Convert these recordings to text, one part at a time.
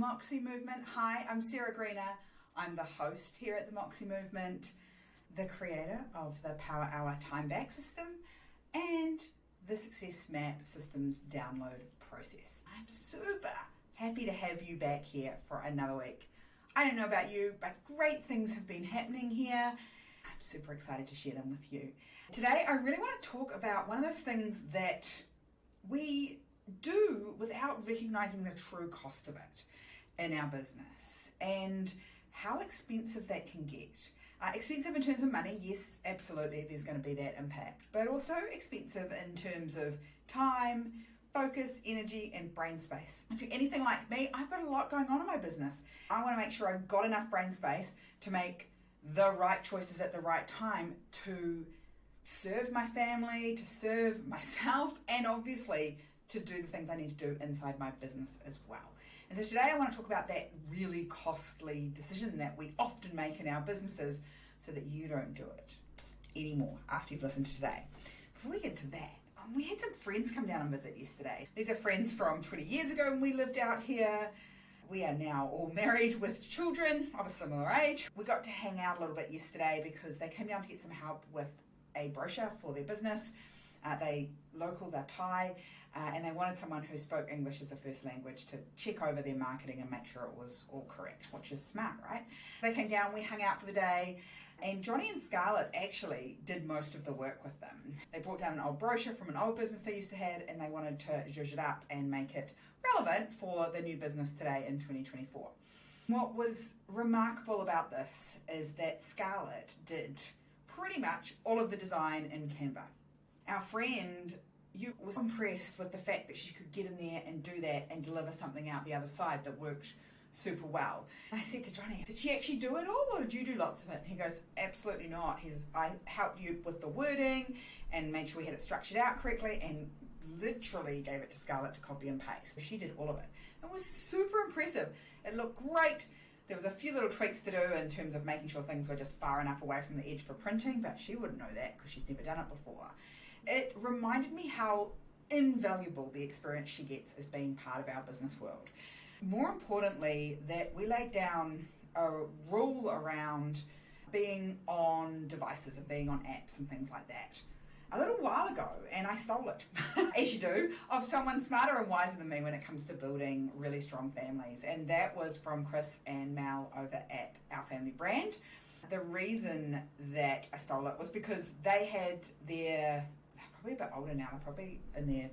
Moxie Movement. Hi, I'm Sarah Greener. I'm the host here at the Moxie Movement, the creator of the Power Hour Time Back system and the Success Map systems download process. I'm super happy to have you back here for another week. I don't know about you, but great things have been happening here. I'm super excited to share them with you. Today, I really want to talk about one of those things that we do without recognizing the true cost of it in our business and how expensive that can get. Expensive in terms of money, yes, absolutely, there's going to be that impact, but also expensive in terms of time, focus, energy, and brain space. If you're anything like me, I've got a lot going on in my business. I want to make sure I've got enough brain space to make the right choices at the right time to serve my family, to serve myself, and obviously to do the things I need to do inside my business as well. And so today I want to talk about that really costly decision that we often make in our businesses so that you don't do it anymore after you've listened to today. Before we get to that, we had some friends come down and visit yesterday. These are friends from 20 years ago when we lived out here. We are now all married with children of a similar age. We got to hang out a little bit yesterday because they came down to get some help with a brochure for their business. They're Thai, and they wanted someone who spoke English as a first language to check over their marketing and make sure it was all correct, which is smart, right? They came down, we hung out for the day, and Johnny and Scarlett actually did most of the work with them. They brought down an old brochure from an old business they used to have, and they wanted to zhuzh it up and make it relevant for the new business today in 2024. What was remarkable about this is that Scarlett did pretty much all of the design in Canva. Our friend was impressed with the fact that she could get in there and do that and deliver something out the other side that worked super well. And I said to Johnny, did she actually do it all or did you do lots of it? And he goes, absolutely not. I helped you with the wording and made sure we had it structured out correctly and literally gave it to Scarlett to copy and paste. So she did all of it. It was super impressive. It looked great. There was a few little tweaks to do in terms of making sure things were just far enough away from the edge for printing, but she wouldn't know that because she's never done it before. It reminded me how invaluable the experience she gets as being part of our business world. More importantly, that we laid down a rule around being on devices and being on apps and things like that a little while ago, and I stole it, as you do, of someone smarter and wiser than me when it comes to building really strong families. And that was from Chris and Mel over at Our Family Brand. The reason that I stole it was because they had they're probably a bit older now, they're probably in their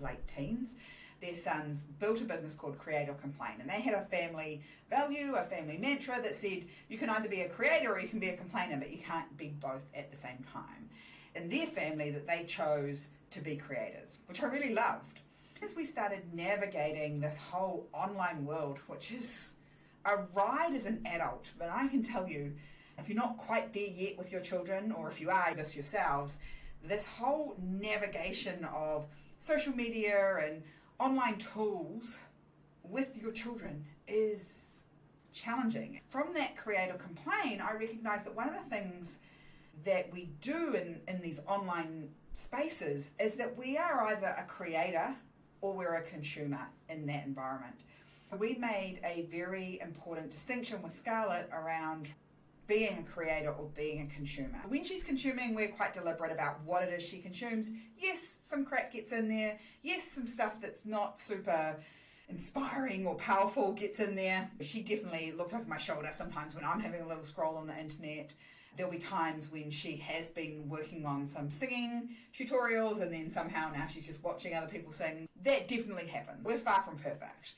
late teens. Their sons built a business called Create or Complain, and they had a family value, a family mantra that said you can either be a creator or you can be a complainer, but you can't be both at the same time. In their family, that they chose to be creators, which I really loved. As we started navigating this whole online world, which is a ride as an adult, but I can tell you, if you're not quite there yet with your children, or if you are this yourselves, this whole navigation of social media and online tools with your children is challenging. From that Create or Complain, I recognize that one of the things that we do in these online spaces is that we are either a creator or we're a consumer in that environment. We made a very important distinction with Scarlett around being a creator or being a consumer. When she's consuming, we're quite deliberate about what it is she consumes. Yes, some crap gets in there. Yes, some stuff that's not super inspiring or powerful gets in there. She definitely looks over my shoulder sometimes when I'm having a little scroll on the internet. There'll be times when she has been working on some singing tutorials and then somehow now she's just watching other people sing. That definitely happens. We're far from perfect.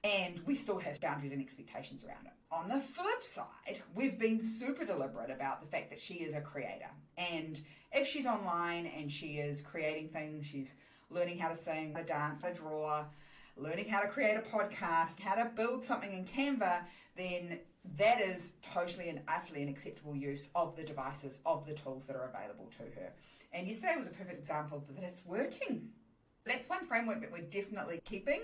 And we still have boundaries and expectations around it. On the flip side, we've been super deliberate about the fact that she is a creator. And if she's online and she is creating things, she's learning how to sing, how to dance, how to draw, learning how to create a podcast, how to build something in Canva, then that is totally and utterly an acceptable use of the devices, of the tools that are available to her. And yesterday was a perfect example that it's working. That's one framework that we're definitely keeping.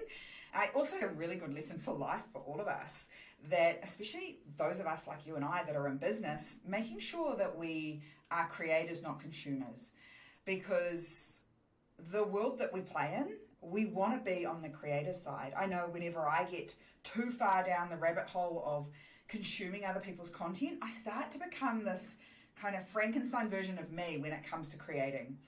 Also a really good lesson for life for all of us, that especially those of us like you and I that are in business, making sure that we are creators, not consumers, because the world that we play in we want to be on the creator side. I know whenever I get too far down the rabbit hole of consuming other people's content, I start to become this kind of Frankenstein version of me when it comes to creating.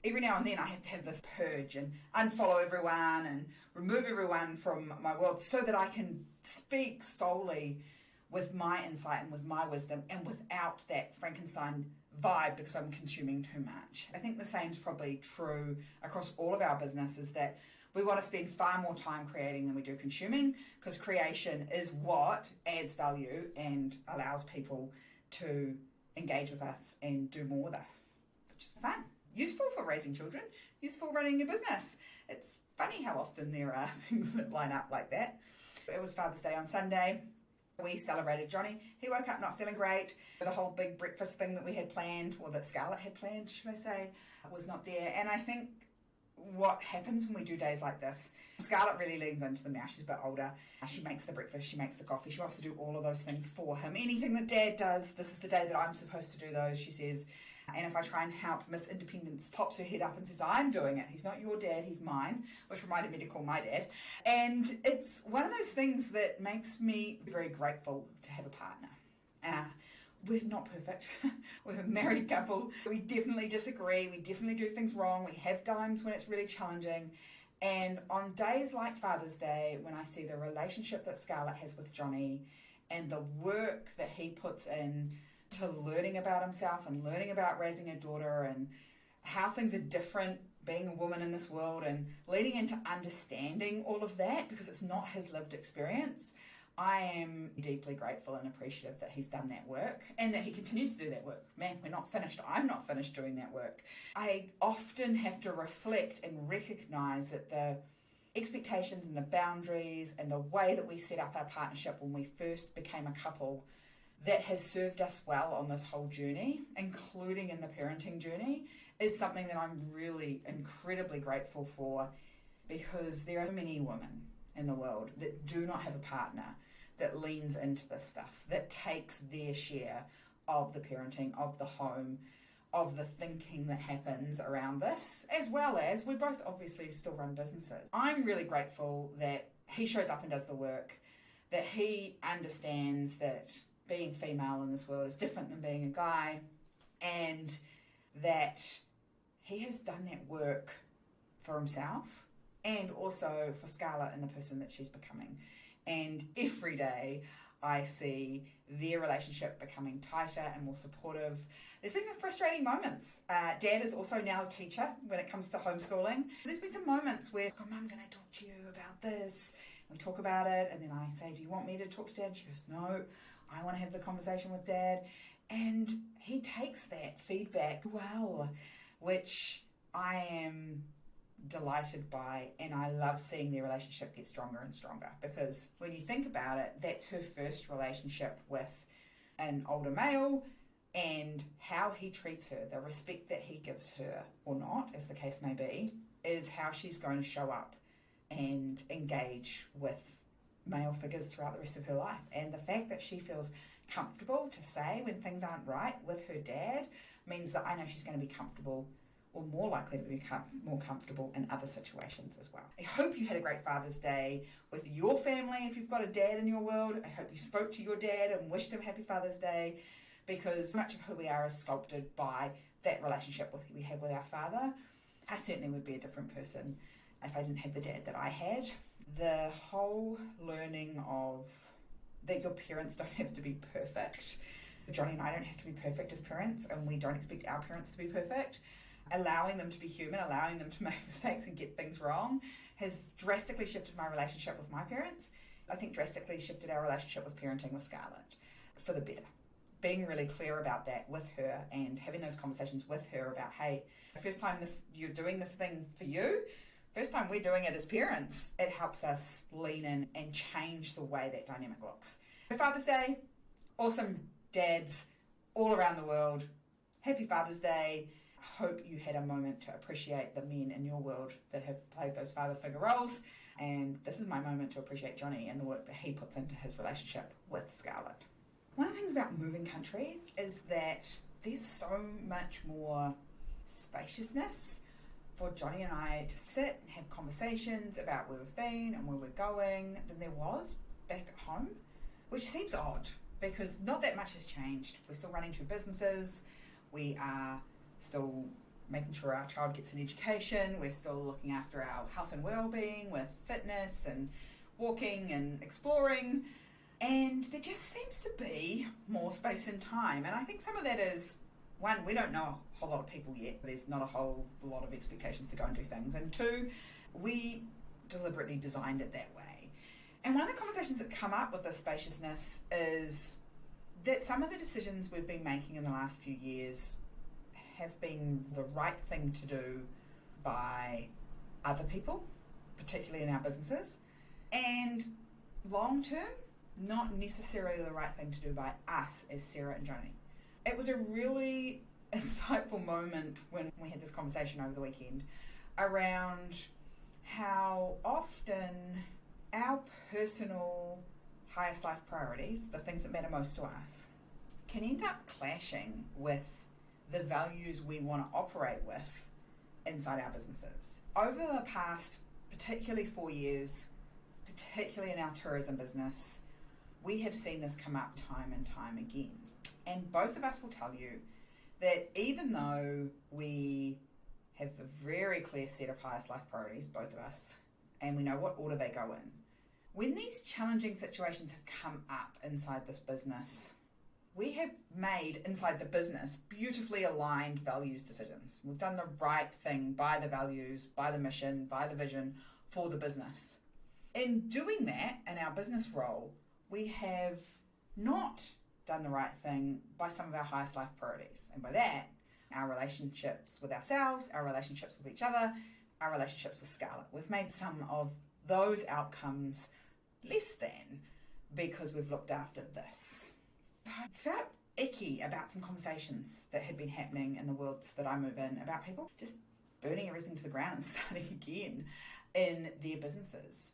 Every now and then I have to have this purge and unfollow everyone and remove everyone from my world so that I can speak solely with my insight and with my wisdom and without that Frankenstein vibe because I'm consuming too much. I think the same is probably true across all of our businesses, that we want to spend far more time creating than we do consuming, because creation is what adds value and allows people to engage with us and do more with us, which is fun. Useful for raising children, useful running your business. It's funny how often there are things that line up like that. It was Father's Day on Sunday. We celebrated Johnny. He woke up not feeling great. The whole big breakfast thing that we had planned, or that Scarlett had planned, should I say, was not there. And I think what happens when we do days like this, Scarlett really leans into them now. She's a bit older. She makes the breakfast, she makes the coffee. She wants to do all of those things for him. Anything that Dad does, this is the day that I'm supposed to do those, she says. And if I try and help, Miss Independence pops her head up and says, I'm doing it. He's not your dad, he's mine, which reminded me to call my dad. And it's one of those things that makes me very grateful to have a partner. We're not perfect. We're a married couple. We definitely disagree. We definitely do things wrong. We have times when it's really challenging. And on days like Father's Day, when I see the relationship that Scarlett has with Johnny and the work that he puts in to learning about himself and learning about raising a daughter and how things are different being a woman in this world, and leading into understanding all of that because it's not his lived experience, I am deeply grateful and appreciative that he's done that work and that he continues to do that work. Man, we're not finished. I'm not finished doing that work. I often have to reflect and recognise that the expectations and the boundaries and the way that we set up our partnership when we first became a couple, that has served us well on this whole journey, including in the parenting journey, is something that I'm really incredibly grateful for, because there are so many women in the world that do not have a partner that leans into this stuff, that takes their share of the parenting, of the home, of the thinking that happens around this, as well as we both obviously still run businesses. I'm really grateful that he shows up and does the work, that he understands that being female in this world is different than being a guy, and that he has done that work for himself and also for Scarlett and the person that she's becoming. And every day I see their relationship becoming tighter and more supportive. There's been some frustrating moments. Dad is also now a teacher when it comes to homeschooling. There's been some moments where, Mum, I'm going to talk to you about this. We talk about it, and then I say, do you want me to talk to Dad? And she goes, no, I want to have the conversation with Dad. And he takes that feedback well, which I am delighted by, and I love seeing their relationship get stronger and stronger, because when you think about it, that's her first relationship with an older male, and how he treats her, the respect that he gives her, or not, as the case may be, is how she's going to show up and engage with male figures throughout the rest of her life. And the fact that she feels comfortable to say when things aren't right with her dad means that I know she's going to be comfortable, or more likely to become more comfortable in other situations as well. I hope you had a great Father's Day with your family. If you've got a dad in your world, I hope you spoke to your dad and wished him happy Father's Day, because much of who we are is sculpted by that relationship we have with our father. I certainly would be a different person if I didn't have the dad that I had. The whole learning of that your parents don't have to be perfect. Johnny and I don't have to be perfect as parents, and we don't expect our parents to be perfect. Allowing them to be human, allowing them to make mistakes and get things wrong has drastically shifted my relationship with my parents. I think drastically shifted our relationship with parenting with Scarlett for the better. Being really clear about that with her and having those conversations with her about, hey, the first time you're doing this thing for you, first time we're doing it as parents, it helps us lean in and change the way that dynamic looks. Father's Day, awesome dads all around the world. Happy Father's Day. Hope you had a moment to appreciate the men in your world that have played those father figure roles. And this is my moment to appreciate Johnny and the work that he puts into his relationship with Scarlett. One of the things about moving countries is that there's so much more spaciousness for Johnny and I to sit and have conversations about where we've been and where we're going than there was back at home, which seems odd because not that much has changed. We're still running two businesses. We are still making sure our child gets an education. We're still looking after our health and well-being with fitness and walking and exploring. And there just seems to be more space and time. And I think some of that is, one, we don't know a whole lot of people yet. There's not a whole lot of expectations to go and do things. And two, we deliberately designed it that way. And one of the conversations that come up with this spaciousness is that some of the decisions we've been making in the last few years have been the right thing to do by other people, particularly in our businesses, and long term, not necessarily the right thing to do by us as Sarah and Johnny. It was a really insightful moment when we had this conversation over the weekend around how often our personal highest life priorities, the things that matter most to us, can end up clashing with the values we want to operate with inside our businesses. Over the past, particularly 4 years, particularly in our tourism business, we have seen this come up time and time again. And both of us will tell you that even though we have a very clear set of highest life priorities, both of us, and we know what order they go in, when these challenging situations have come up inside this business, we have made inside the business beautifully aligned values decisions. We've done the right thing by the values, by the mission, by the vision for the business. In doing that in our business role, we have not done the right thing by some of our highest life priorities. And by that, our relationships with ourselves, our relationships with each other, our relationships with Scarlett. We've made some of those outcomes less than because we've looked after this. I felt icky about some conversations that had been happening in the worlds that I move in about people just burning everything to the ground and starting again in their businesses.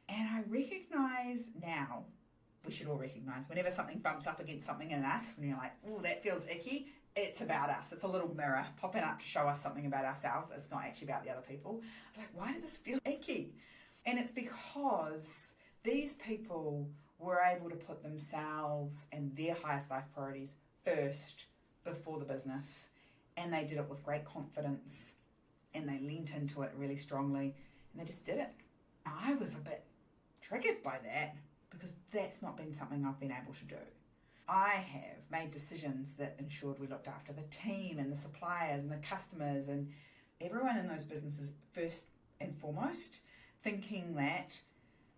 And I recognise now, we should all recognise, whenever something bumps up against something in us, when you're like, oh, that feels icky, it's about us. It's a little mirror popping up to show us something about ourselves. It's not actually about the other people. I was like, why does this feel icky? And it's because these people were able to put themselves and their highest life priorities first before the business. And they did it with great confidence and they leant into it really strongly and they just did it. I was a bit triggered by that because that's not been something I've been able to do. I have made decisions that ensured we looked after the team and the suppliers and the customers and everyone in those businesses first and foremost, thinking that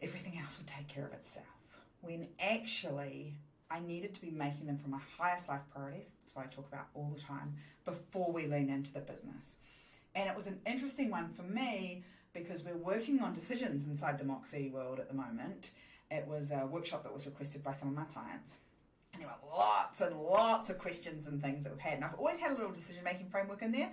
everything else would take care of itself. When actually I needed to be making them from my highest life priorities, that's what I talk about all the time, before we lean into the business. And it was an interesting one for me because we're working on decisions inside the Moxie world at the moment. It was a workshop that was requested by some of my clients. And there were lots and lots of questions and things that we've had. And I've always had a little decision-making framework in there.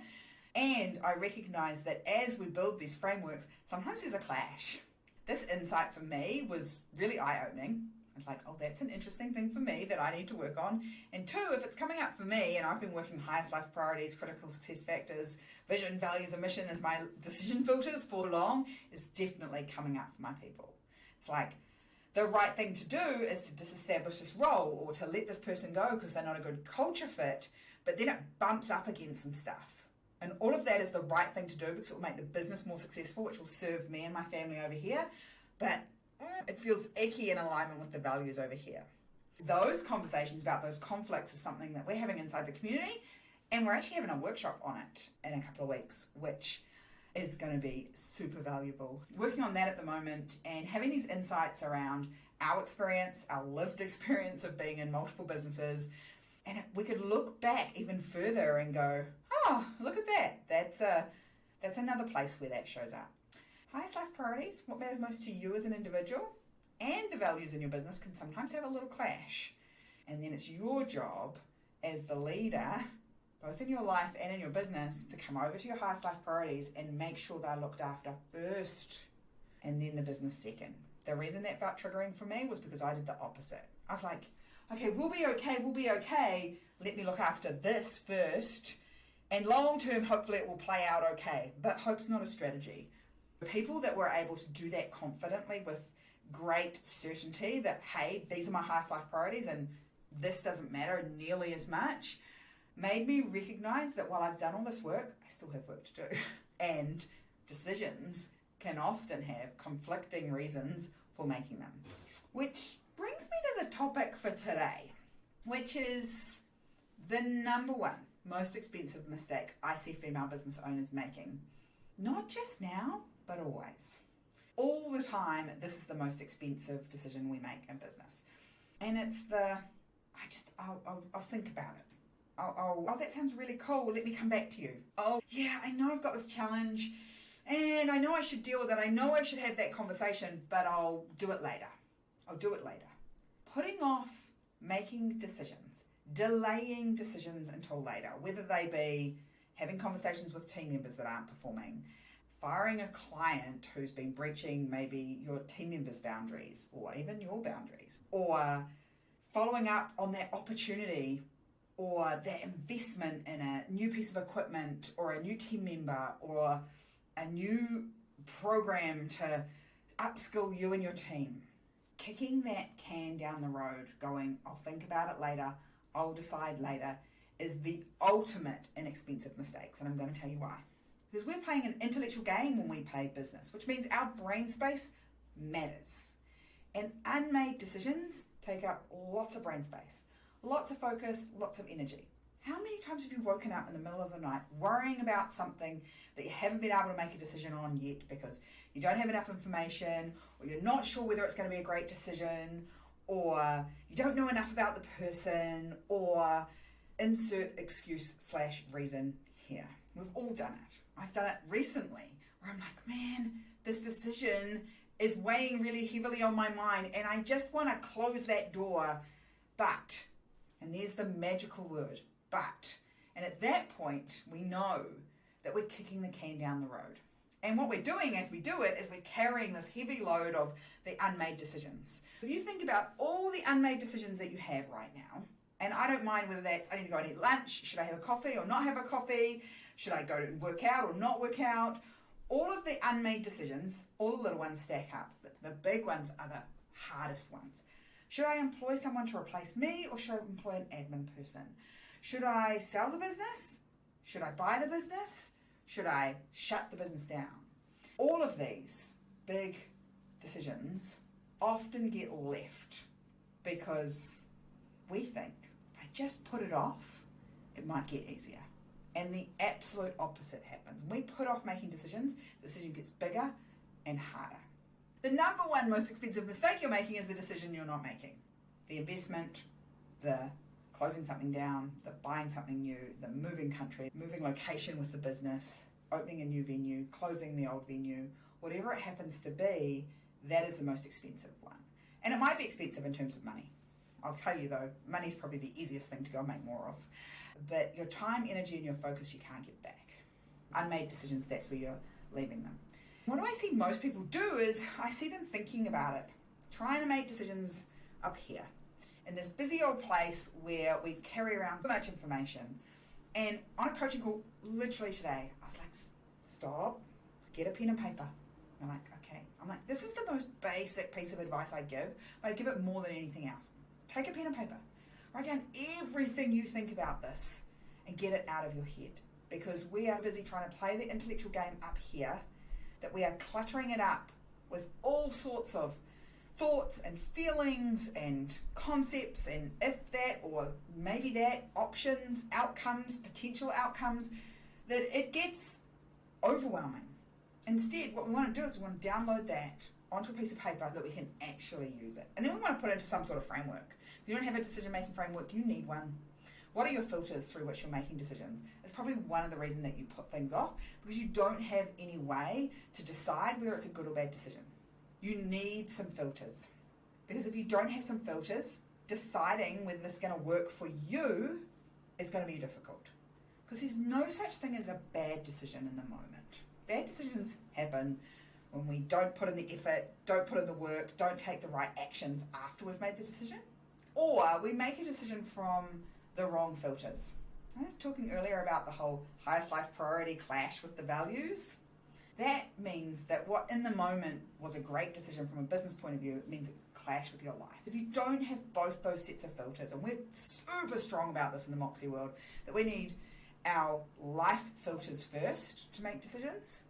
And I recognise that as we build these frameworks, sometimes there's a clash. This insight for me was really eye-opening. It's like, oh, that's an interesting thing for me that I need to work on. And two, if it's coming up for me, and I've been working highest life priorities, critical success factors, vision, values, and mission as my decision filters for long, it's definitely coming up for my people. It's like, the right thing to do is to disestablish this role or to let this person go because they're not a good culture fit, but then it bumps up against some stuff. And all of that is the right thing to do because it will make the business more successful, which will serve me and my family over here. But it feels icky in alignment with the values over here. Those conversations about those conflicts is something that we're having inside the community, and we're actually having a workshop on it in a couple of weeks, which is going to be super valuable. Working on that at the moment and having these insights around our experience, our lived experience of being in multiple businesses, and we could look back even further and go, oh, look at that. That's another place where that shows up. Highest life priorities, what matters most to you as an individual, and the values in your business can sometimes have a little clash. And then it's your job as the leader, both in your life and in your business, to come over to your highest life priorities and make sure they're looked after first and then the business second. The reason that felt triggering for me was because I did the opposite. I was like, okay, we'll be okay. Let me look after this first. And long term, hopefully it will play out okay, but hope's not a strategy. People that were able to do that confidently with great certainty that, hey, these are my highest life priorities and this doesn't matter nearly as much, made me recognize that while I've done all this work, I still have work to do. And decisions can often have conflicting reasons for making them. Which brings me to the topic for today, which is the number one most expensive mistake I see female business owners making. Not just now, but always. All the time, this is the most expensive decision we make in business. And it's I'll think about it. Oh, that sounds really cool. Let me come back to you. Oh, yeah, I know I've got this challenge and I know I should deal with it. I know I should have that conversation, but I'll do it later. Putting off making decisions, delaying decisions until later, whether they be having conversations with team members that aren't performing, firing a client who's been breaching maybe your team members' boundaries or even your boundaries, or following up on that opportunity or that investment in a new piece of equipment or a new team member or a new program to upskill you and your team. Kicking that can down the road, going, I'll think about it later, I'll decide later, is the ultimate inexpensive mistakes, and I'm going to tell you why. Because we're playing an intellectual game when we play business, which means our brain space matters. And unmade decisions take up lots of brain space, lots of focus, lots of energy. How many times have you woken up in the middle of the night worrying about something that you haven't been able to make a decision on yet because you don't have enough information, or you're not sure whether it's going to be a great decision, or you don't know enough about the person, or insert excuse/reason here. We've all done it. I've done it recently where I'm like, man, this decision is weighing really heavily on my mind and I just want to close that door, but, and there's the magical word, but. And at that point, we know that we're kicking the can down the road. And what we're doing as we do it is we're carrying this heavy load of the unmade decisions. If you think about all the unmade decisions that you have right now, and I don't mind whether that's I need to go and eat lunch, should I have a coffee or not have a coffee, should I go and work out or not work out, all of the unmade decisions, all the little ones stack up, but the big ones are the hardest ones. Should I employ someone to replace me or should I employ an admin person? Should I sell the business? Should I buy the business? Should I shut the business down? All of these big decisions often get left because we think if I just put it off, it might get easier. And the absolute opposite happens. When we put off making decisions, the decision gets bigger and harder. The number one most expensive mistake you're making is the decision you're not making. The investment, the closing something down, the buying something new, the moving country, moving location with the business, opening a new venue, closing the old venue, whatever it happens to be, that is the most expensive one. And it might be expensive in terms of money. I'll tell you though, money's probably the easiest thing to go and make more of. But your time, energy, and your focus, you can't get back. Unmade decisions, that's where you're leaving them. What do I see most people do is I see them thinking about it, trying to make decisions up here in this busy old place where we carry around so much information. And on a coaching call, literally today, I was like, stop, get a pen and paper. I'm like, okay. I'm like, this is the most basic piece of advice I give, but I give it more than anything else. Take a pen and paper. Write down everything you think about this and get it out of your head. Because we are busy trying to play the intellectual game up here, that we are cluttering it up with all sorts of thoughts and feelings and concepts and if that or maybe that, options, outcomes, potential outcomes, that it gets overwhelming. Instead, what we want to do is we want to download that onto a piece of paper that we can actually use it. And then we want to put it into some sort of framework. If you don't have a decision-making framework, do you need one? What are your filters through which you're making decisions? It's probably one of the reasons that you put things off, because you don't have any way to decide whether it's a good or bad decision. You need some filters. Because if you don't have some filters, deciding whether this is going to work for you is going to be difficult. Because there's no such thing as a bad decision in the moment. Bad decisions happen when we don't put in the effort, don't put in the work, don't take the right actions after we've made the decision. Or we make a decision from the wrong filters. I was talking earlier about the whole highest life priority clash with the values. That means that what in the moment was a great decision from a business point of view, it means it could clash with your life. If you don't have both those sets of filters, and we're super strong about this in the Moxie world, that we need our life filters first to make decisions.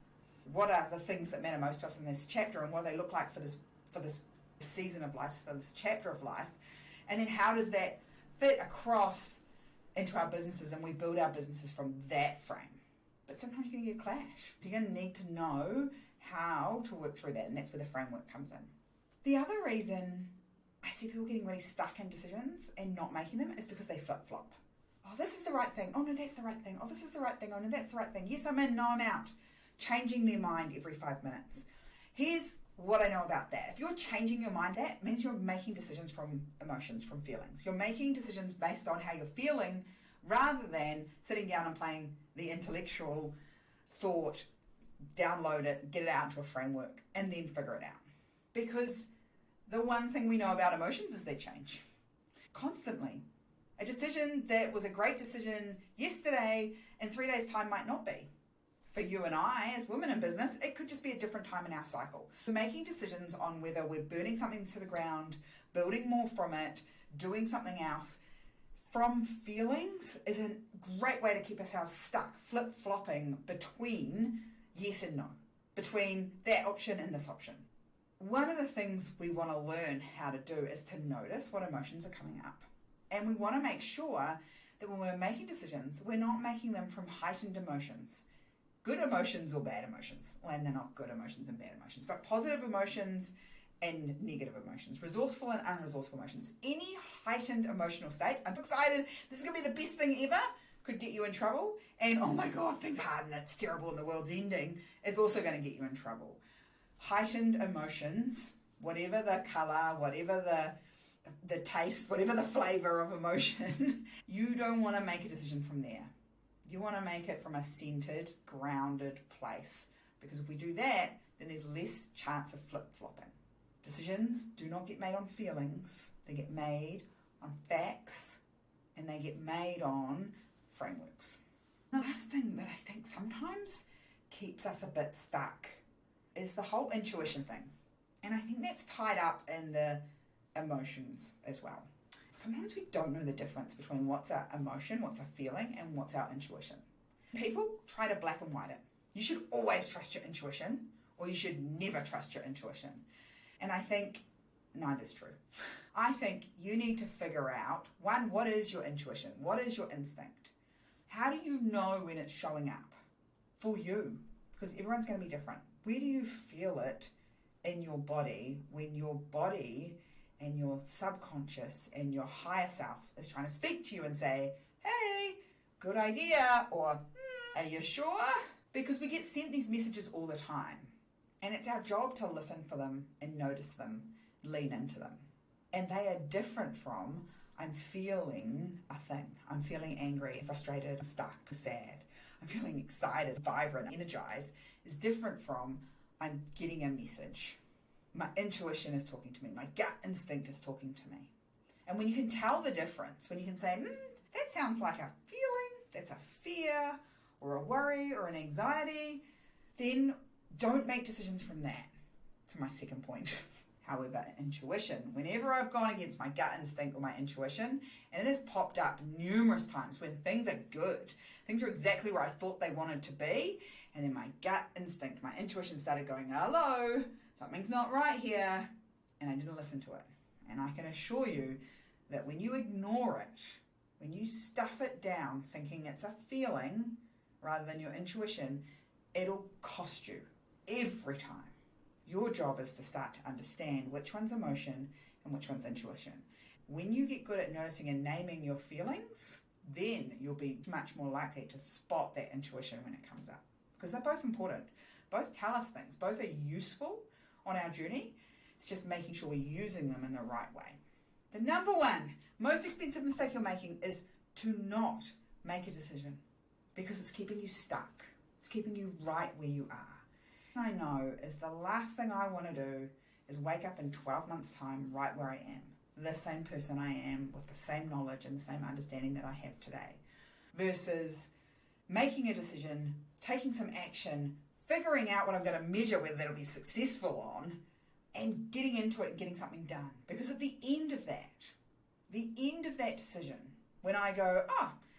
What are the things that matter most to us in this chapter, and what do they look like for this season of life, for this chapter of life? And then how does that fit across into our businesses, and we build our businesses from that frame? But sometimes you're going to get a clash. So you're going to need to know how to work through that, and that's where the framework comes in. The other reason I see people getting really stuck in decisions and not making them is because they flip-flop. Oh, this is the right thing. Oh, no, that's the right thing. Oh, this is the right thing. Oh, no, that's the right thing. Yes, I'm in. No, I'm out. Changing their mind every 5 minutes. Here's what I know about that. If you're changing your mind, that means you're making decisions from emotions, from feelings. You're making decisions based on how you're feeling rather than sitting down and playing the intellectual thought, download it, get it out into a framework, and then figure it out. Because the one thing we know about emotions is they change constantly. A decision that was a great decision yesterday in 3 days' time might not be. For you and I, as women in business, it could just be a different time in our cycle. We're making decisions on whether we're burning something to the ground, building more from it, doing something else. From feelings is a great way to keep ourselves stuck, flip-flopping between yes and no, between that option and this option. One of the things we want to learn how to do is to notice what emotions are coming up. And we want to make sure that when we're making decisions, we're not making them from heightened emotions. Good emotions or bad emotions. Well, and they're not good emotions and bad emotions, but positive emotions and negative emotions. Resourceful and unresourceful emotions. Any heightened emotional state, I'm excited, this is going to be the best thing ever, could get you in trouble. And oh my God, things are hard and it's terrible and the world's ending, is also going to get you in trouble. Heightened emotions, whatever the colour, whatever the taste, whatever the flavour of emotion, you don't want to make a decision from there. You want to make it from a centered, grounded place. Because if we do that, then there's less chance of flip-flopping. Decisions do not get made on feelings. They get made on facts, and they get made on frameworks. The last thing that I think sometimes keeps us a bit stuck is the whole intuition thing. And I think that's tied up in the emotions as well. Sometimes we don't know the difference between what's our emotion, what's our feeling, and what's our intuition. People try to black and white it. You should always trust your intuition, or you should never trust your intuition. And I think neither's true. I think you need to figure out, one, what is your intuition? What is your instinct? How do you know when it's showing up for you? Because everyone's going to be different. Where do you feel it in your body when your body and your subconscious and your higher self is trying to speak to you and say, hey, good idea, or are you sure? Because we get sent these messages all the time. And it's our job to listen for them and notice them, lean into them. And they are different from, I'm feeling a thing. I'm feeling angry, frustrated, stuck, sad. I'm feeling excited, vibrant, energized. It's different from, I'm getting a message. My intuition is talking to me. My gut instinct is talking to me. And when you can tell the difference, when you can say, that sounds like a feeling, that's a fear, or a worry, or an anxiety, then don't make decisions from that. To my second point. However, intuition, whenever I've gone against my gut instinct or my intuition, and it has popped up numerous times when things are good, things are exactly where I thought they wanted to be, and then my gut instinct, my intuition started going, hello, something's not right here, and I didn't listen to it. And I can assure you that when you ignore it, when you stuff it down thinking it's a feeling rather than your intuition, it'll cost you every time. Your job is to start to understand which one's emotion and which one's intuition. When you get good at noticing and naming your feelings, then you'll be much more likely to spot that intuition when it comes up. Because they're both important. Both tell us things. Both are useful on our journey. It's just making sure we're using them in the right way. The number one most expensive mistake you're making is to not make a decision, because it's keeping you stuck. It's keeping you right where you are. I know is the last thing I want to do is wake up in 12 months' time right where I am, the same person I am with the same knowledge and the same understanding that I have today. versus making a decision, taking some action, figuring out what I'm going to measure whether that'll be successful on, and getting into it and getting something done. Because at the end of that decision, when I go,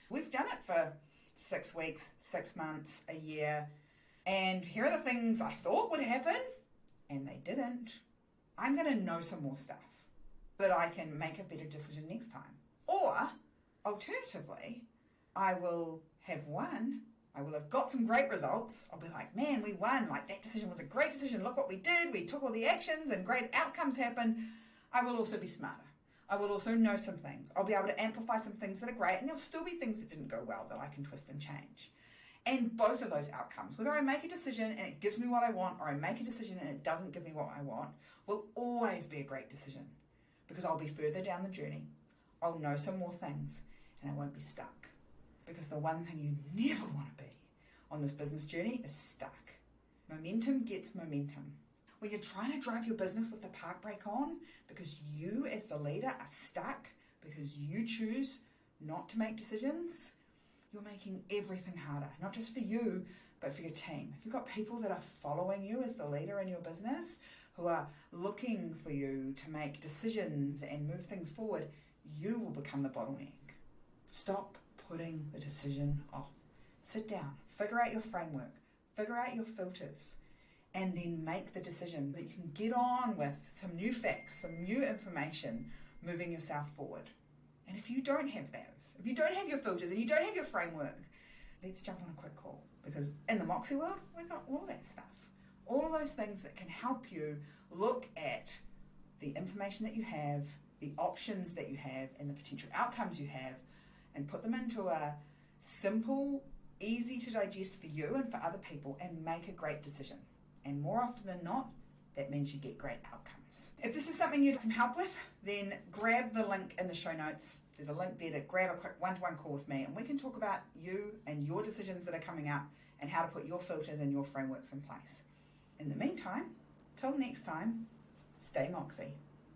we've done it for 6 weeks, 6 months, a year, and here are the things I thought would happen, and they didn't, I'm going to know some more stuff that I can make a better decision next time. Or, alternatively, I will have won. I will have got some great results. I'll be like, man, we won. Like, that decision was a great decision. Look what we did. We took all the actions and great outcomes happened. I will also be smarter. I will also know some things. I'll be able to amplify some things that are great, and there'll still be things that didn't go well that I can twist and change. And both of those outcomes, whether I make a decision and it gives me what I want, or I make a decision and it doesn't give me what I want, will always be a great decision, because I'll be further down the journey. I'll know some more things, and I won't be stuck. Because the one thing you never want to be on this business journey is stuck. Momentum gets momentum. When you're trying to drive your business with the park brake on, because you as the leader are stuck, because you choose not to make decisions, you're making everything harder. Not just for you, but for your team. If you've got people that are following you as the leader in your business, who are looking for you to make decisions and move things forward, you will become the bottleneck. Stop putting the decision off. Sit down, figure out your framework, figure out your filters, and then make the decision that you can get on with some new facts, some new information, moving yourself forward. And if you don't have those, if you don't have your filters and you don't have your framework, let's jump on a quick call. Because in the Moxie world, we've got all that stuff. All of those things that can help you look at the information that you have, the options that you have, and the potential outcomes you have, and put them into a simple, easy to digest for you and for other people, and make a great decision. And more often than not, that means you get great outcomes. If this is something you need some help with, then grab the link in the show notes. There's a link there to grab a quick one-to-one call with me, and we can talk about you and your decisions that are coming up and how to put your filters and your frameworks in place. In the meantime, till next time, stay Moxie.